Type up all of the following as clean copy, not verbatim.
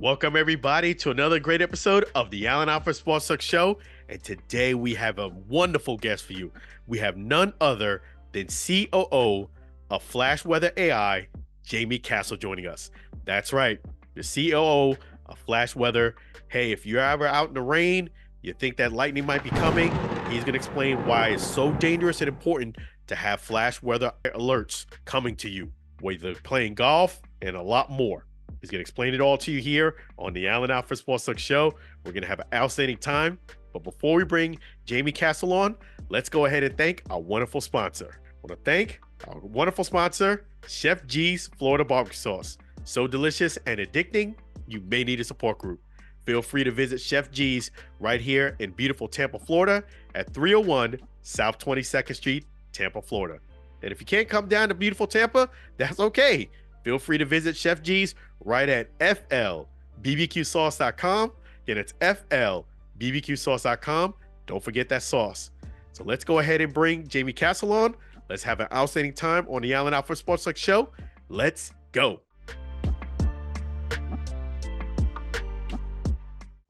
Welcome, everybody, to another great episode of the Alford Sports Talk Show. And today we have a wonderful guest for you. We have none other than COO of Flash Weather AI, Jamie Castle, joining us. That's right, the COO of Flash Weather. Hey, if you're ever out in the rain, you think that lightning might be coming, he's going to explain why it's so dangerous and important to have flash weather alerts coming to you, whether playing golf and a lot more. He's going to explain it all to you here on the Alford Sports Talk Show. We're going to have an outstanding time. But before we bring Jamie Castle on, let's go ahead and thank our wonderful sponsor. I want to thank our wonderful sponsor, Chef G's Florida Barbecue Sauce. So delicious and addicting, you may need a support group. Feel free to visit Chef G's right here in beautiful Tampa, Florida at 301 South 22nd Street, Tampa, Florida. And if you can't come down to beautiful Tampa, that's okay. Feel free to visit Chef G's right at flbbqsauce.com. Again, it's flbbqsauce.com. Don't forget that sauce. So let's go ahead and bring Jamie Castle on. Let's have an outstanding time on the Alford Sports Talk Show. Let's go.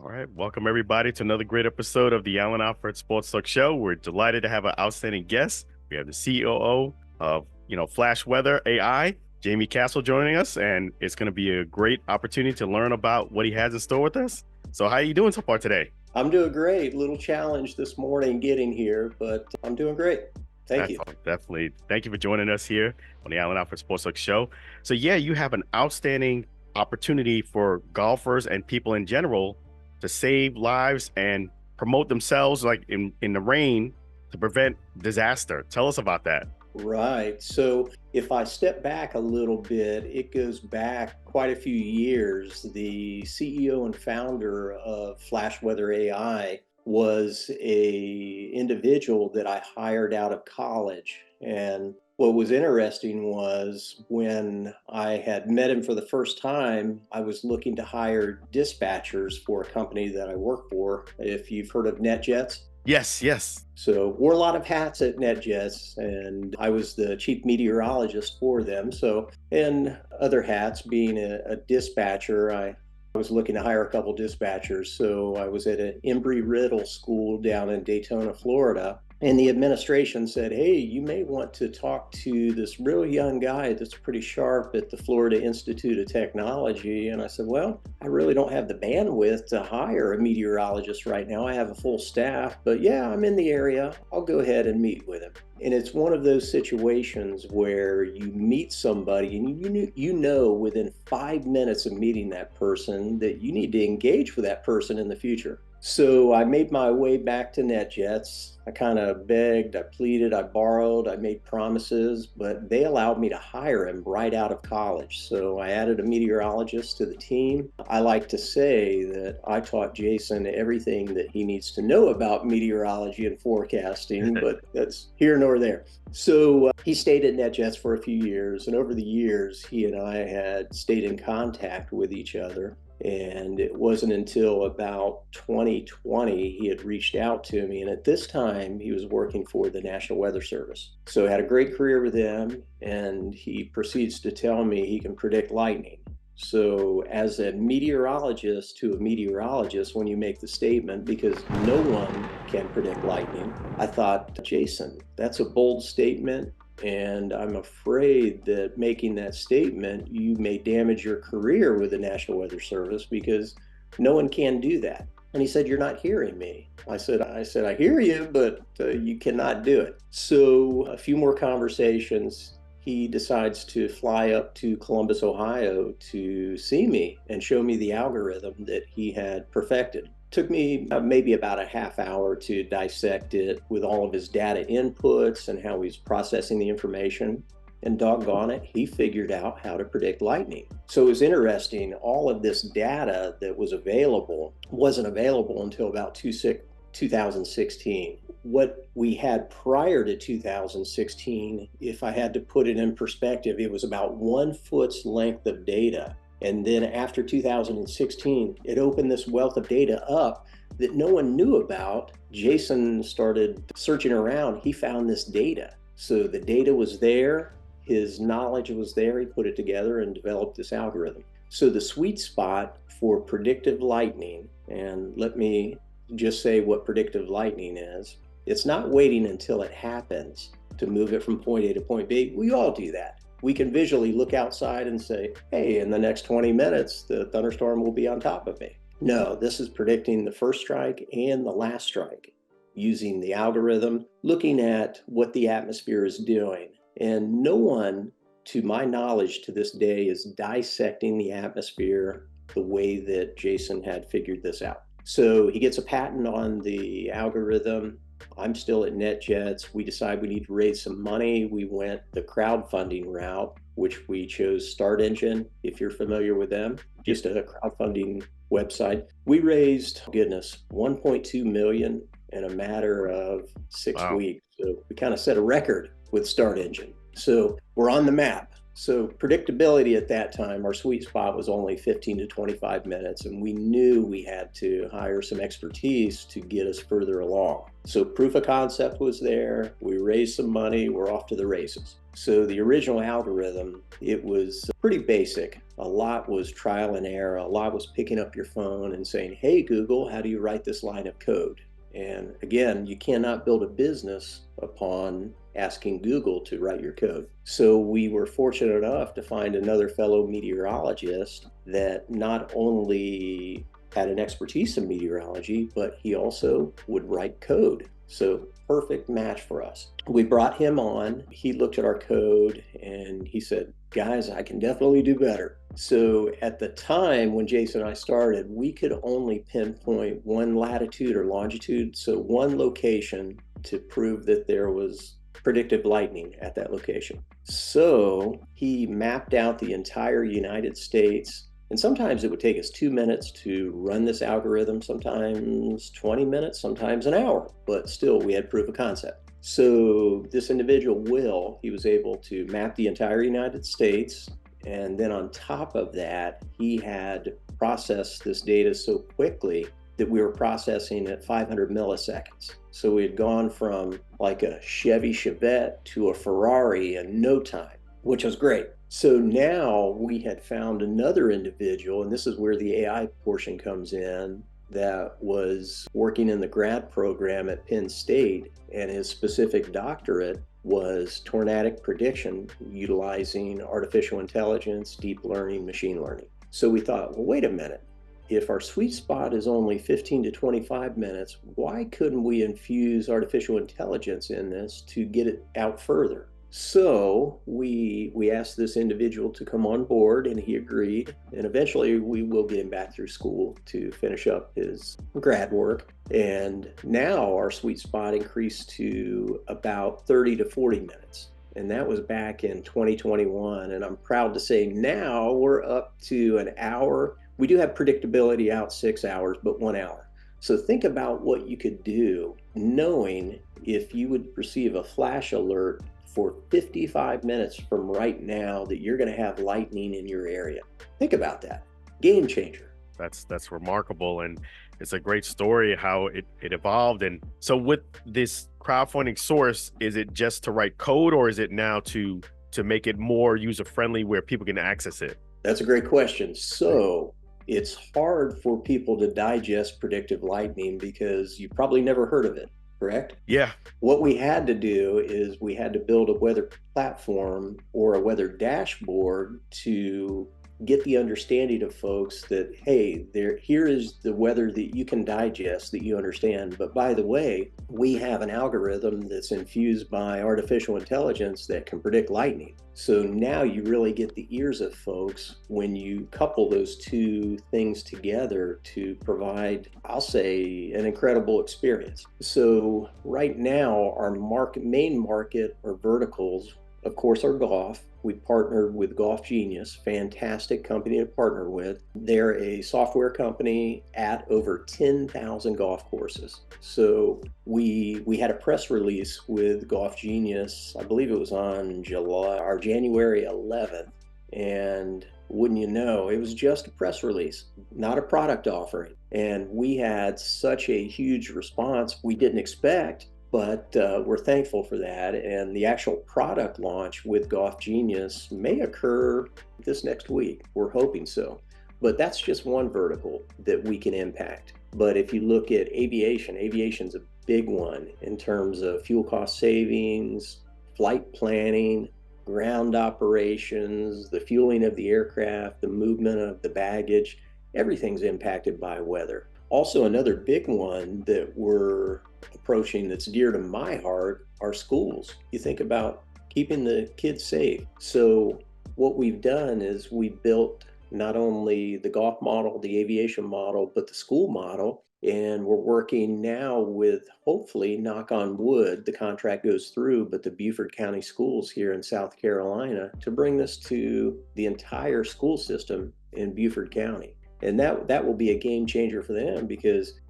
All right, welcome everybody to another great episode of the Alford Sports Talk Show. We're delighted to have an outstanding guest. We have the COO of Flash Weather AI, Jamie Castle, joining us, and it's going to be a great opportunity to learn about what he has in store with us. So how are you doing so far today? I'm doing great. Little challenge this morning getting here, but I'm doing great. Thank you. Definitely. Thank you for joining us here on the Alford Sports Talk Show. So yeah, you have an outstanding opportunity for golfers and people in general to save lives and promote themselves like in the rain to prevent disaster. Tell us about that. Right. So if I step back a little bit, it goes back quite a few years. The CEO and founder of Flash Weather AI was a individual that I hired out of college. And what was interesting was when I had met him for the first time, I was looking to hire dispatchers for a company that I work for. If you've heard of NetJets. Yes. So wore a lot of hats at NetJets, and I was the chief meteorologist for them. So in other hats, being a dispatcher, I was looking to hire a couple dispatchers. So I was at an Embry-Riddle school down in Daytona, Florida. And the administration said, hey, you may want to talk to this real young guy that's pretty sharp at the Florida Institute of Technology. And I said, well, I really don't have the bandwidth to hire a meteorologist right now. I have a full staff, but yeah, I'm in the area. I'll go ahead and meet with him. And it's one of those situations where you meet somebody and you know within 5 minutes of meeting that person that you need to engage with that person in the future. So I made my way back to NetJets. I kind of begged, I pleaded, I borrowed, I made promises, but they allowed me to hire him right out of college. So I added a meteorologist to the team. I like to say that I taught Jason everything that he needs to know about meteorology and forecasting, but that's here nor there. So he stayed at NetJets for a few years, and over the years, he and I had stayed in contact with each other. And it wasn't until about 2020 he had reached out to me. And at this time, he was working for the National Weather Service. So I had a great career with them. And he proceeds to tell me he can predict lightning. So as a meteorologist to a meteorologist, when you make the statement, because no one can predict lightning, I thought, Jason, that's a bold statement. And I'm afraid that making that statement, you may damage your career with the National Weather Service because no one can do that. And he said, you're not hearing me. I said, I hear you, but you cannot do it. So a few more conversations, he decides to fly up to Columbus, Ohio to see me and show me the algorithm that he had perfected. Took me maybe about a half hour to dissect it with all of his data inputs and how he's processing the information. And doggone it, he figured out how to predict lightning. So it was interesting. All of this data that was available wasn't available until about 2016. What we had prior to 2016, if I had to put it in perspective, it was about 1 foot's length of data. And then after 2016, it opened this wealth of data up that no one knew about. Jason started searching around. He found this data. So the data was there. His knowledge was there. He put it together and developed this algorithm. So the sweet spot for predictive lightning, and let me just say what predictive lightning is. It's not waiting until it happens to move it from point A to point B. We all do that. We can visually look outside and say, hey, in the next 20 minutes, the thunderstorm will be on top of me. No, this is predicting the first strike and the last strike using the algorithm, looking at what the atmosphere is doing. And no one, to my knowledge to this day, is dissecting the atmosphere the way that Jason had figured this out. So he gets a patent on the algorithm. I'm still at NetJets. We decide we need to raise some money. We went the crowdfunding route, which we chose Start Engine, if you're familiar with them, just a crowdfunding website. We raised, goodness, 1.2 million in a matter of 6 weeks. So we kind of set a record with Start Engine. So we're on the map. So predictability at that time, our sweet spot was only 15 to 25 minutes, and we knew we had to hire some expertise to get us further along. So proof of concept was there, we raised some money, we're off to the races. So the original algorithm, it was pretty basic. A lot was trial and error, a lot was picking up your phone and saying, hey Google, how do you write this line of code? And again, you cannot build a business upon asking Google to write your code. So we were fortunate enough to find another fellow meteorologist that not only had an expertise in meteorology, but he also would write code. So perfect match for us. We brought him on, he looked at our code and he said, guys, I can definitely do better. So at the time when Jason and I started, we could only pinpoint one latitude or longitude, so one location to prove that there was predictive lightning at that location. So he mapped out the entire United States. And sometimes it would take us 2 minutes to run this algorithm, sometimes 20 minutes, sometimes an hour, but still we had proof of concept. So this individual, Will, he was able to map the entire United States. And then on top of that, he had processed this data so quickly that we were processing at 500 milliseconds. So we had gone from like a Chevy Chevette to a Ferrari in no time, which was great. So now we had found another individual, and this is where the AI portion comes in, that was working in the grad program at Penn State, and his specific doctorate was tornadic prediction utilizing artificial intelligence, deep learning, machine learning. So we thought, well, wait a minute. If our sweet spot is only 15 to 25 minutes, why couldn't we infuse artificial intelligence in this to get it out further? So we asked this individual to come on board and he agreed. And eventually we will get him back through school to finish up his grad work. And now our sweet spot increased to about 30 to 40 minutes. And that was back in 2021. And I'm proud to say now we're up to an hour. We do have predictability out 6 hours, but 1 hour. So think about what you could do knowing if you would receive a flash alert for 55 minutes from right now that you're going to have lightning in your area. Think about that. Game changer. That's remarkable, and it's a great story how it evolved. And so with this crowdfunding source, is it just to write code, or is it now to make it more user friendly where people can access it? That's a great question. So it's hard for people to digest predictive lightning because you probably never heard of it, correct? Yeah. What we had to do is we had to build a weather platform or a weather dashboard to get the understanding of folks that, hey, here is the weather that you can digest, that you understand. But by the way, we have an algorithm that's infused by artificial intelligence that can predict lightning. So now you really get the ears of folks when you couple those two things together to provide, I'll say, an incredible experience. So right now, our main market or verticals, of course, are golf. We partnered with Golf Genius, fantastic company to partner with. They're a software company at over 10,000 golf courses. So we had a press release with Golf Genius, I believe it was on January 11th. And wouldn't you know, it was just a press release, not a product offering. And we had such a huge response we didn't expect. But we're thankful for that. And the actual product launch with Golf Genius may occur this next week. We're hoping so. But that's just one vertical that we can impact. But if you look at aviation, aviation's a big one in terms of fuel cost savings, flight planning, ground operations, the fueling of the aircraft, the movement of the baggage. Everything's impacted by weather. Also, another big one that we're approaching that's dear to my heart are schools. You think about keeping the kids safe. So, what we've done is we built not only the golf model, the aviation model, but the school model. And we're working now with, hopefully, knock on wood, the contract goes through, but the Beaufort County schools here in South Carolina to bring this to the entire school system in Beaufort County. And that will be a game changer for them because,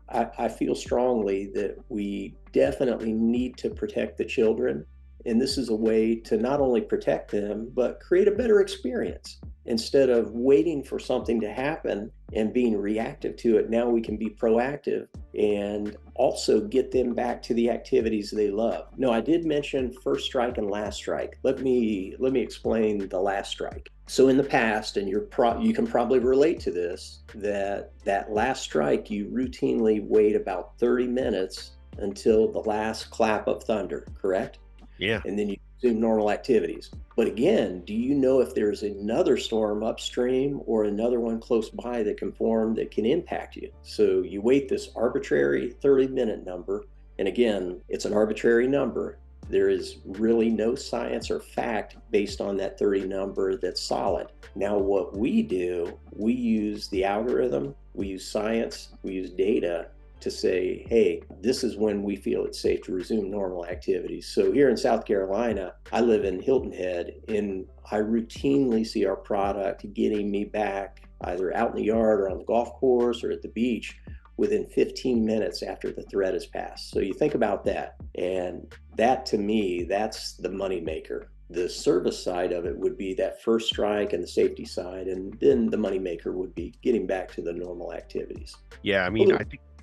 I feel strongly that we definitely need to protect the children. And this is a way to not only protect them, but create a better experience. Instead of waiting for something to happen and being reactive to it, now we can be proactive and also get them back to the activities they love. No, I did mention first strike and last strike. Let me explain the last strike. So in the past, and you can probably relate to this, that last strike, you routinely wait about 30 minutes until the last clap of thunder, correct? Yeah. And then you resume normal activities. But again, do you know if there's another storm upstream or another one close by that can form that can impact you? So you wait this arbitrary 30-minute number. And again, it's an arbitrary number. There is really no science or fact based on that 30 number that's solid. Now, what we do, we use the algorithm, we use science, we use data to say, hey, this is when we feel it's safe to resume normal activities. So here in South Carolina, I live in Hilton Head, and I routinely see our product getting me back either out in the yard or on the golf course or at the beach within 15 minutes after the threat has passed. So you think about that. And that, to me, that's the moneymaker. The service side of it would be that first strike and the safety side. And then the moneymaker would be getting back to the normal activities. Yeah, I mean,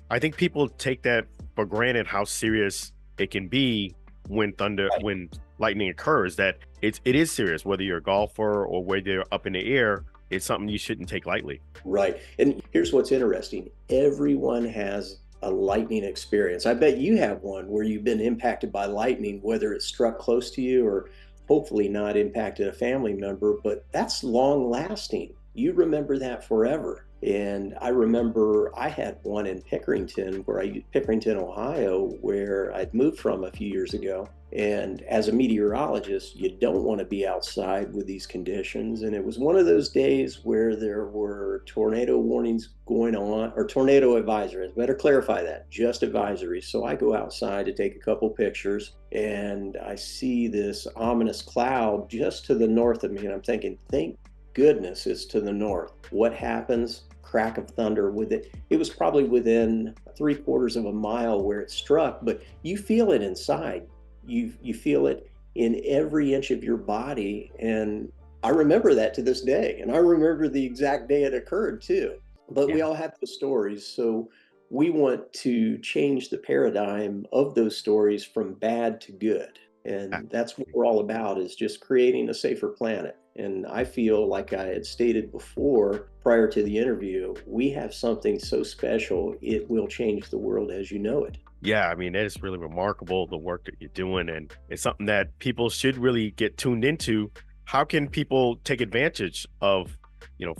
I think people take that for granted how serious it can be when when lightning occurs, that it is serious, whether you're a golfer or whether you're up in the air. It's something you shouldn't take lightly. Right. And here's what's interesting. Everyone has a lightning experience. I bet you have one where you've been impacted by lightning, whether it struck close to you or hopefully not impacted a family member, but that's long lasting. You remember that forever. And I remember I had one in Pickerington, Ohio, where I'd moved from a few years ago. And as a meteorologist, you don't want to be outside with these conditions. And it was one of those days where there were tornado warnings going on, or tornado advisories. Better clarify that, just advisories. So I go outside to take a couple pictures, and I see this ominous cloud just to the north of me. And I'm thinking, thank goodness it's to the north. What happens? Crack of thunder with it. It was probably within 3/4 of a mile where it struck, but you feel it inside. You feel it in every inch of your body. And I remember that to this day. And I remember the exact day it occurred too. But Yeah, we all have the stories. So we want to change the paradigm of those stories from bad to good. And that's what we're all about, is just creating a safer planet. And I feel like I had stated before, prior to the interview, we have something so special, it will change the world as you know it. yeah. I mean, that is really remarkable, the work that you're doing, and it's something that people should really get tuned into. How can people take advantage of,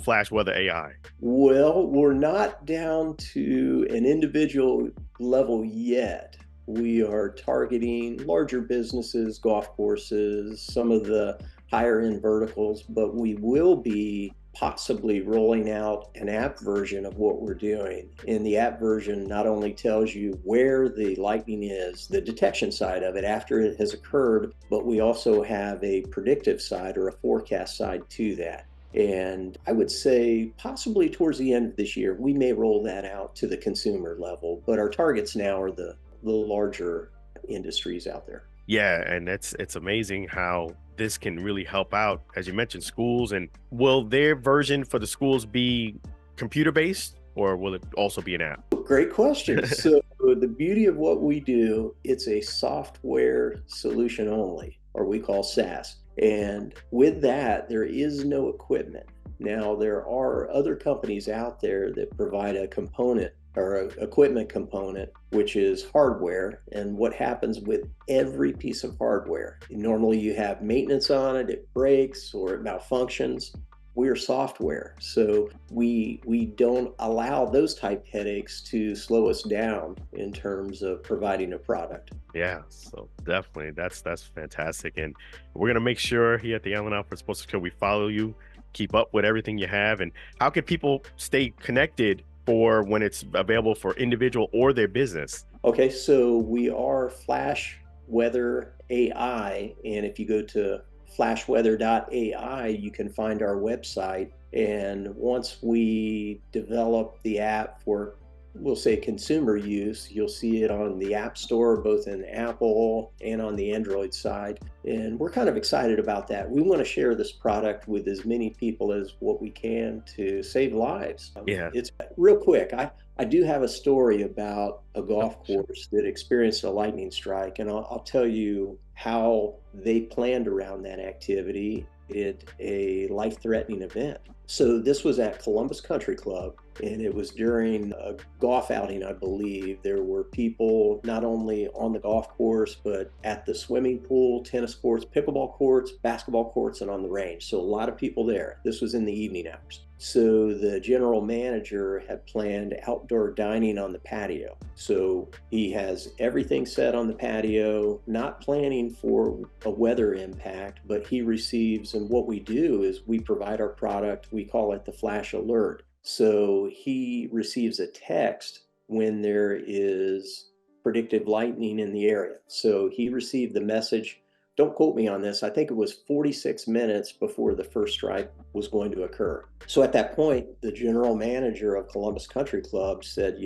flash weather AI? Well, we're not down to an individual level yet. We are targeting larger businesses, golf courses, some of the higher end verticals, but we will be possibly rolling out an app version of what we're doing. And the app version not only tells you where the lightning is, the detection side of it after it has occurred, but we also have a predictive side or a forecast side to that. And I would say possibly towards the end of this year, we may roll that out to the consumer level, but our targets now are the larger industries out there. Yeah, and it's amazing how this can really help out, as you mentioned, schools. And will their version for the schools be computer based, or will it also be an app? Great question. So the beauty of what we do, it's a software solution only, or we call SaaS. And with that, there is no equipment. Now, there are other companies out there that provide a component or an equipment component, which is hardware. And what happens with every piece of hardware? Normally, you have maintenance on it, it breaks or it malfunctions. We're software, so we don't allow those type headaches to slow us down in terms of providing a product. Yeah, so definitely that's fantastic. And we're gonna make sure here at the Allen Alfred Sports Show we follow you, keep up with everything you have. And how can people stay connected for when it's available for individual or their business? Okay, so we are Flash Weather AI, and if you go to flashweather.ai, you can find our website. And once we develop the app for, we'll say, consumer use, you'll see it on the App Store, both in Apple and on the Android side. And we're kind of excited about that. We want to share this product with as many people as what we can to save lives. Yeah. It's real quick. I do have a story about a Oh, golf sure. course that experienced a lightning strike, and I'll tell you how they planned around that activity. It a life-threatening event. So this was at Columbus Country Club, and it was during a golf outing, I believe. There were people not only on the golf course, but at the swimming pool, tennis courts, pickleball courts, basketball courts, and on the range. So a lot of people there. This was in the evening hours. So the general manager had planned outdoor dining on the patio. So he has everything set on the patio, not planning for a weather impact, but he receives, and what we do is we provide our product, we call it the flash alert. So he receives a text when there is predictive lightning in the area. So he received the message, don't quote me on this, I think it was 46 minutes before the first strike was going to occur. So at that point, the general manager of Columbus Country Club said,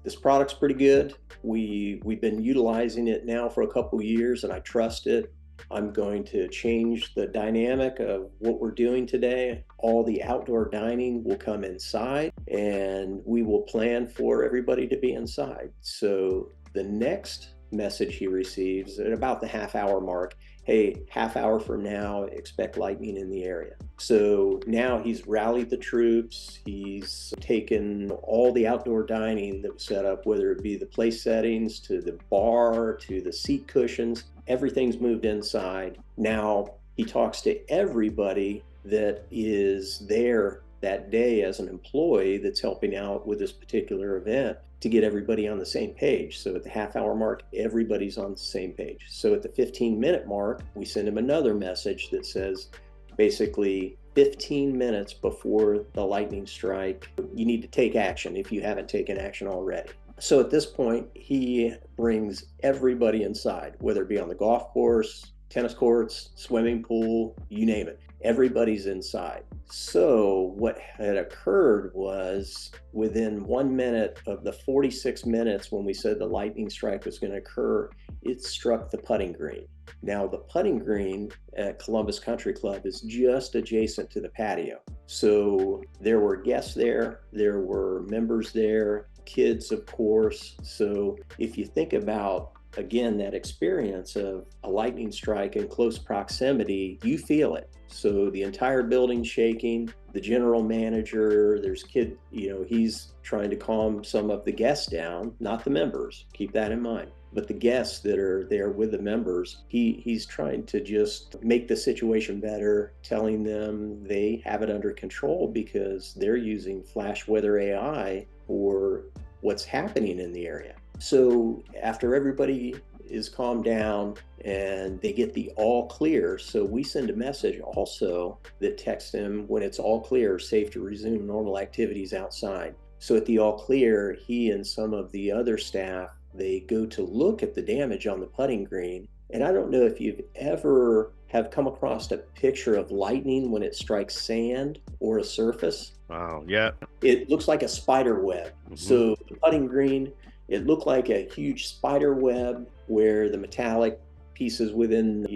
this product's pretty good. We've been utilizing it now for a couple of years and I trust it. I'm going to change the dynamic of what we're doing today. All the outdoor dining will come inside and we will plan for everybody to be inside. So the next message he receives at about the half-hour mark, hey, half hour from now, expect lightning in the area. So now he's rallied the troops. He's taken all the outdoor dining that was set up, whether it be the place settings to the bar to the seat cushions, everything's moved inside. Now he talks to everybody that is there that day as an employee that's helping out with this particular event to get everybody on the same page. So at the half-hour mark, everybody's on the same page. So at the 15-minute mark, we send him another message that says, basically 15 minutes before the lightning strike, you need to take action if you haven't taken action already. So at this point, he brings everybody inside, whether it be on the golf course, tennis courts, swimming pool, you name it. Everybody's inside. So what had occurred was within 1 minute of the 46 minutes when we said the lightning strike was going to occur, it struck the putting green. Now the putting green at Columbus Country Club is just adjacent to the patio. So there were guests there were members there, kids, of course. So if you think about, again, that experience of a lightning strike in close proximity, you feel it. So the entire building shaking, the general manager, there's he's trying to calm some of the guests down, not the members, keep that in mind. But the guests that are there with the members, he's trying to just make the situation better, telling them they have it under control because they're using Flash Weather AI for what's happening in the area. So after everybody is calmed down and they get the all clear, so we send a message also that texts them when it's all clear, safe to resume normal activities outside. So at the all clear, he and some of the other staff, they go to look at the damage on the putting green. And I don't know if you've ever have come across a picture of lightning when it strikes sand or a surface. Wow. Yeah. It looks like a spider web. Hmm. So the putting green, it looked like a huge spider web where the metallic pieces within,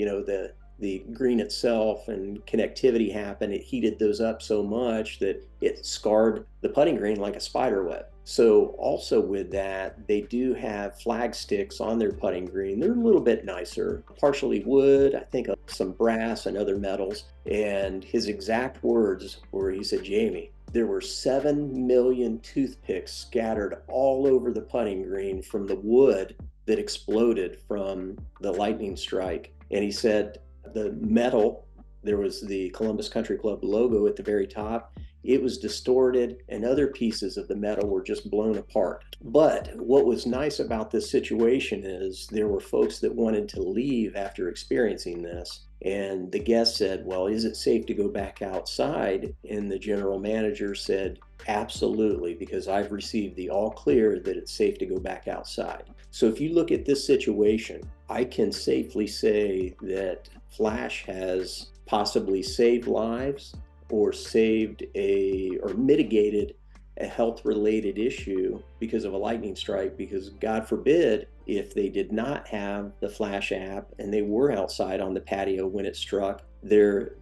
the green itself and connectivity happened, it heated those up so much that it scarred the putting green like a spider web. So also with that, they do have flag sticks on their putting green. They're a little bit nicer, partially wood, I think some brass and other metals. And his exact words were, he said, Jamie, there were 7 million toothpicks scattered all over the putting green from the wood that exploded from the lightning strike. And he said the metal, there was the Columbus Country Club logo at the very top. It was distorted, and other pieces of the metal were just blown apart. But what was nice about this situation is there were folks that wanted to leave after experiencing this. And the guest said, well, is it safe to go back outside? And the general manager said, absolutely, because I've received the all clear that it's safe to go back outside. So if you look at this situation, I can safely say that Flash has possibly saved lives or mitigated a health related issue because of a lightning strike, because God forbid if they did not have the Flash app and they were outside on the patio when it struck, there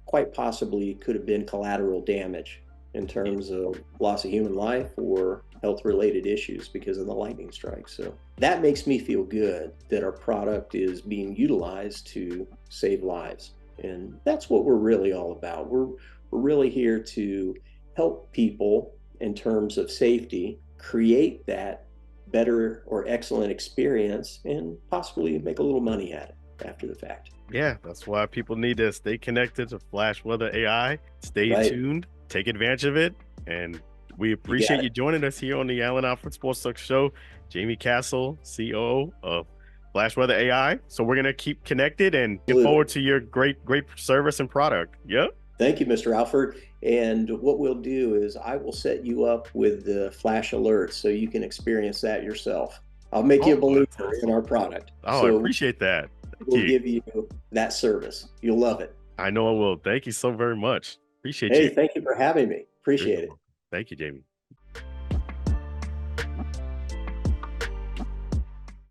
quite possibly could have been collateral damage in terms of loss of human life or health related issues because of the lightning strike. So that makes me feel good that our product is being utilized to save lives. And that's what we're really all about. We're really here to help people in terms of safety, create that better or excellent experience, and possibly make a little money at it after the fact. Yeah, that's why people need to stay connected to Flash Weather AI. Stay Right. tuned, take advantage of it, and we You got appreciate you it. joining us here on the Allen Alford Sports Talk Show. Jamie Castle, COO of Flash Weather AI. So we're gonna keep connected and looking Absolutely. forward to your great service and product. Yep. Thank you, Mr. Alford. And what we'll do is I will set you up with the flash alerts so you can experience that yourself. I'll make you a Oh, that's believer in awesome. our product. Oh, I So appreciate that. Thank we'll you. give you that service. You'll love it. I know I will. Thank you so very much. Appreciate you. Hey, thank you for having me. You're Appreciate so it. welcome. Thank you, Jamie.